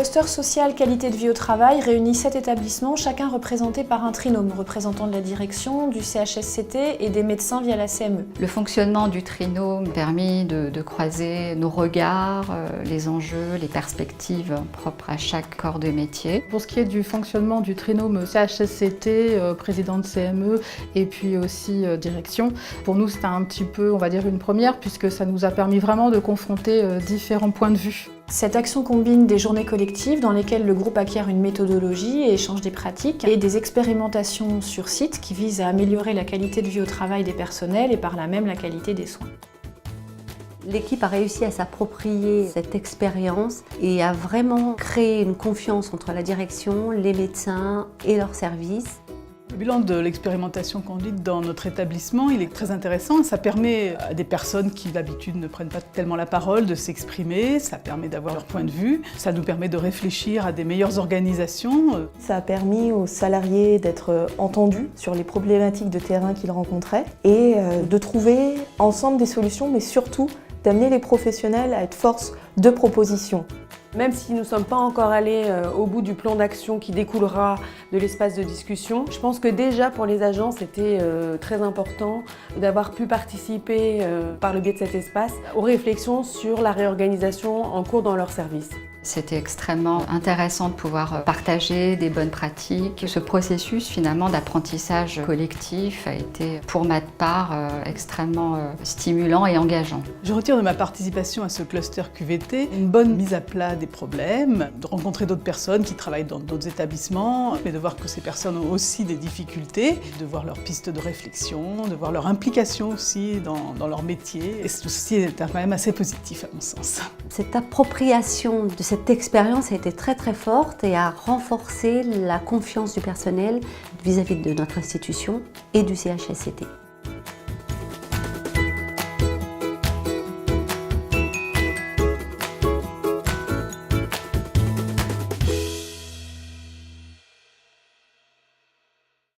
cluster social qualité de vie au travail réunit 7 établissements, chacun représenté par un trinôme, représentant de la direction, du CHSCT et des médecins via la CME. Le fonctionnement du trinôme a permis de croiser nos regards, les enjeux, les perspectives propres à chaque corps de métier. Pour ce qui est du fonctionnement du trinôme CHSCT, président de CME et puis aussi direction, pour nous c'était un petit peu, on va dire, une première puisque ça nous a permis vraiment de confronter différents points de vue. Cette action combine des journées collectives dans lesquelles le groupe acquiert une méthodologie et échange des pratiques et des expérimentations sur site qui visent à améliorer la qualité de vie au travail des personnels et par là même la qualité des soins. L'équipe a réussi à s'approprier cette expérience et a vraiment créé une confiance entre la direction, les médecins et leurs services. Le bilan de l'expérimentation conduite dans notre établissement, il est très intéressant. Ça permet à des personnes qui d'habitude ne prennent pas tellement la parole de s'exprimer, ça permet d'avoir leur point de vue, ça nous permet de réfléchir à des meilleures organisations. Ça a permis aux salariés d'être entendus sur les problématiques de terrain qu'ils rencontraient et de trouver ensemble des solutions, mais surtout d'amener les professionnels à être force de proposition. Même si nous ne sommes pas encore allés au bout du plan d'action qui découlera de l'espace de discussion, je pense que déjà pour les agents c'était très important d'avoir pu participer par le biais de cet espace aux réflexions sur la réorganisation en cours dans leur service. C'était extrêmement intéressant de pouvoir partager des bonnes pratiques. Ce processus finalement d'apprentissage collectif a été pour ma part extrêmement stimulant et engageant. Je retire de ma participation à ce cluster QVT une bonne mise à plat des problèmes, de rencontrer d'autres personnes qui travaillent dans d'autres établissements, mais de voir que ces personnes ont aussi des difficultés, de voir leurs pistes de réflexion, de voir leur implication aussi dans leur métier. Et ceci est quand même assez positif à mon sens. Cette appropriation de cette expérience a été très forte et a renforcé la confiance du personnel vis-à-vis de notre institution et du CHSCT.